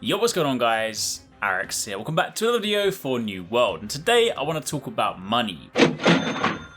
Yo, what's going on guys? HyperX here. Welcome back to another video for New World, and today I want to talk about money.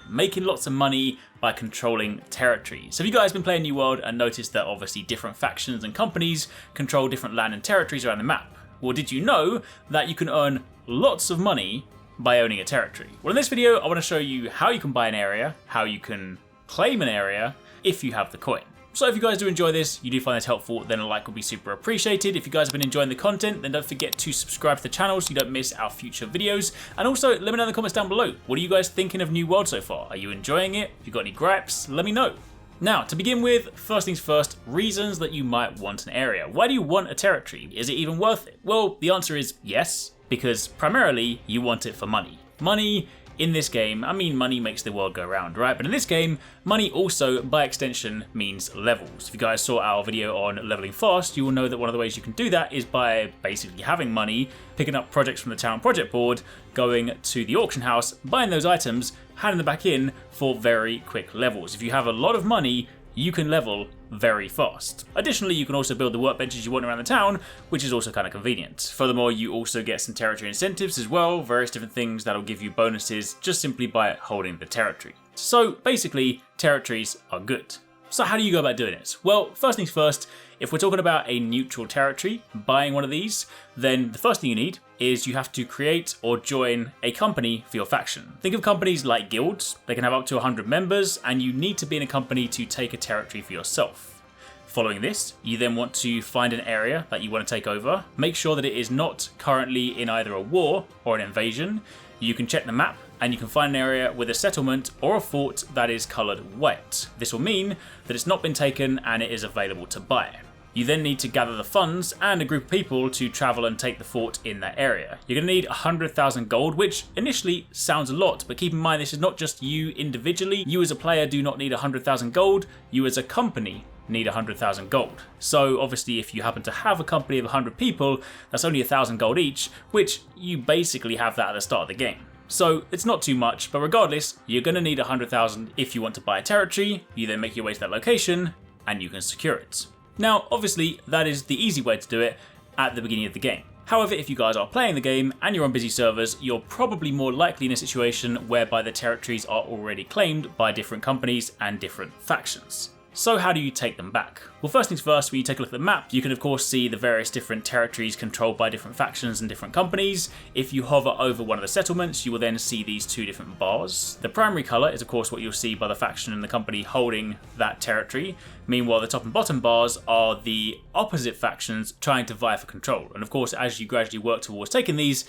Making lots of money by controlling territories. So have you guys been playing New World and noticed that obviously different factions and companies control different land and territories around the map? Well, did you know that you can earn lots of money by owning a territory? Well, in this video I want to show you how you can buy an area, how you can claim an area if you have the coin. So if you guys do enjoy this, you do find this helpful, then a like would be super appreciated. If you guys have been enjoying the content, then don't forget to subscribe to the channel so you don't miss our future videos. And also, let me know in the comments down below, what are you guys thinking of New World so far? Are you enjoying it? If you've got any gripes, let me know. Now, to begin with, first things first, reasons that you might want an area. Why do you want a territory? Is it even worth it? Well, the answer is yes, because primarily you want it for money. Money in this game, I mean, money makes the world go round, right? But in this game, money also, by extension, means levels. If you guys saw our video on leveling fast, you will know that one of the ways you can do that is by basically having money, picking up projects from the town project board, going to the auction house, buying those items, handing them back in for very quick levels. If you have a lot of money, you can level very fast. Additionally, you can also build the workbenches you want around the town, which is also kind of convenient. Furthermore, you also get some territory incentives as well, various different things that'll give you bonuses just simply by holding the territory. So basically, territories are good. So how do you go about doing it? Well, first things first, if we're talking about a neutral territory, buying one of these, then the first thing you need is you have to create or join a company for your faction. Think of companies like guilds. They can have up to 100 members, and you need to be in a company to take a territory for yourself. Following this, you then want to find an area that you want to take over. Make sure that it is not currently in either a war or an invasion. You can check the map and you can find an area with a settlement or a fort that is coloured white. This will mean that it's not been taken and it is available to buy. You then need to gather the funds and a group of people to travel and take the fort in that area. You're going to need 100,000 gold, which initially sounds a lot, but keep in mind this is not just you individually. You as a player do not need 100,000 gold. You as a company need 100,000 gold. So obviously if you happen to have a company of 100 people, that's only 1,000 gold each, which you basically have that at the start of the game. So it's not too much, but regardless, you're going to need 100,000 if you want to buy a territory. You then make your way to that location and you can secure it. Now, obviously, that is the easy way to do it at the beginning of the game. However, if you guys are playing the game and you're on busy servers, you're probably more likely in a situation whereby the territories are already claimed by different companies and different factions. So how do you take them back? Well, first things first, when you take a look at the map, you can of course see the various different territories controlled by different factions and different companies. If you hover over one of the settlements, you will then see these two different bars. The primary colour is of course what you'll see by the faction and the company holding that territory. Meanwhile, the top and bottom bars are the opposite factions trying to vie for control. And of course, as you gradually work towards taking these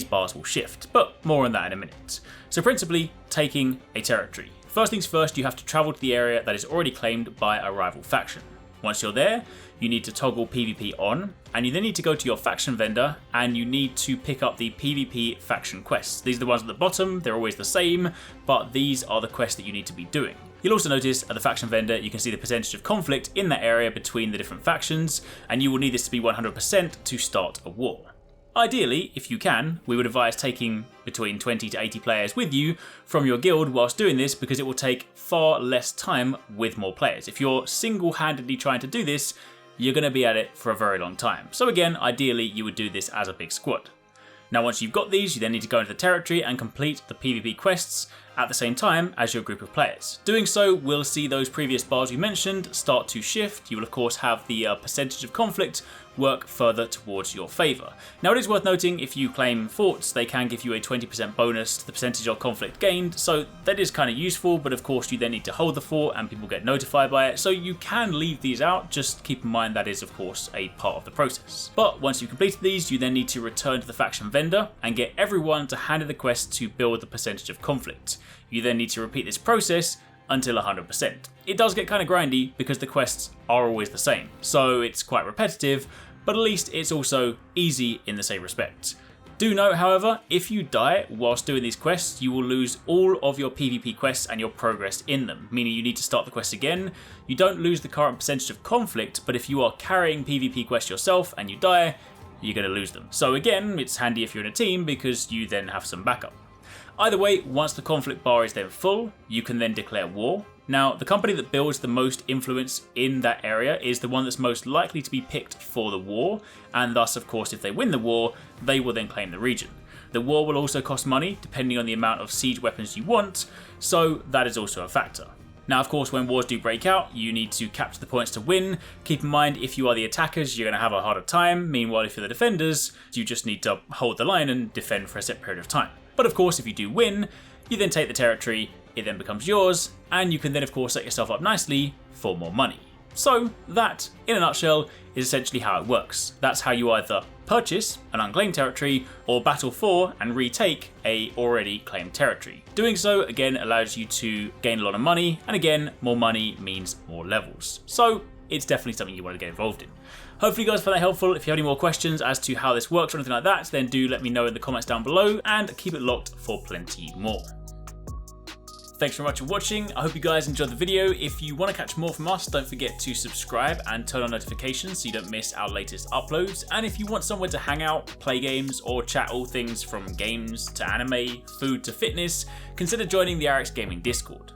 bars will shift, but more on that in a minute. So principally, taking a territory. First things first, you have to travel to the area that is already claimed by a rival faction. Once you're there, you need to toggle PvP on, and you then need to go to your faction vendor and you need to pick up the PvP faction quests. These are the ones at the bottom, they're always the same, but these are the quests that you need to be doing. You'll also notice at the faction vendor, you can see the percentage of conflict in that area between the different factions, and you will need this to be 100% to start a war. Ideally, if you can, we would advise taking between 20 to 80 players with you from your guild whilst doing this, because it will take far less time with more players. If you're single-handedly trying to do this, you're going to be at it for a very long time. So again, ideally you would do this as a big squad. Now once you've got these, you then need to go into the territory and complete the PvP quests at the same time as your group of players. Doing so will see those previous bars we mentioned start to shift. You will of course have the percentage of conflict work further towards your favour. Now it is worth noting, if you claim forts, they can give you a 20% bonus to the percentage of conflict gained, so that is kind of useful, but of course you then need to hold the fort and people get notified by it, so you can leave these out, just keep in mind that is of course a part of the process. But once you've completed these, you then need to return to the faction vendor and get everyone to hand in the quest to build the percentage of conflict. You then need to repeat this process until 100%. It does get kind of grindy because the quests are always the same, so it's quite repetitive, but at least it's also easy in the same respect. Do note, however, if you die whilst doing these quests, you will lose all of your PvP quests and your progress in them, meaning you need to start the quest again. You don't lose the current percentage of conflict, but if you are carrying PvP quests yourself and you die, you're going to lose them. So again, it's handy if you're in a team because you then have some backup. Either way, once the conflict bar is then full, you can then declare war. Now, the company that builds the most influence in that area is the one that's most likely to be picked for the war, and thus, of course, if they win the war, they will then claim the region. The war will also cost money, depending on the amount of siege weapons you want, so that is also a factor. Now, of course, when wars do break out, you need to capture the points to win. Keep in mind, if you are the attackers, you're going to have a harder time. Meanwhile, if you're the defenders, you just need to hold the line and defend for a set period of time. But of course, if you do win, you then take the territory, it then becomes yours, and you can then, of course, set yourself up nicely for more money. So that, in a nutshell, is essentially how it works. That's how you either purchase an unclaimed territory or battle for and retake a already claimed territory. Doing so, again, allows you to gain a lot of money, and again, more money means more levels. So it's definitely something you want to get involved in. Hopefully you guys found that helpful. If you have any more questions as to how this works or anything like that, then do let me know in the comments down below, and keep it locked for plenty more. Thanks very much for watching. I hope you guys enjoyed the video. If you want to catch more from us, don't forget to subscribe and turn on notifications so you don't miss our latest uploads. And if you want somewhere to hang out, play games, or chat all things from games to anime, food to fitness, consider joining the HyperX Gaming Discord.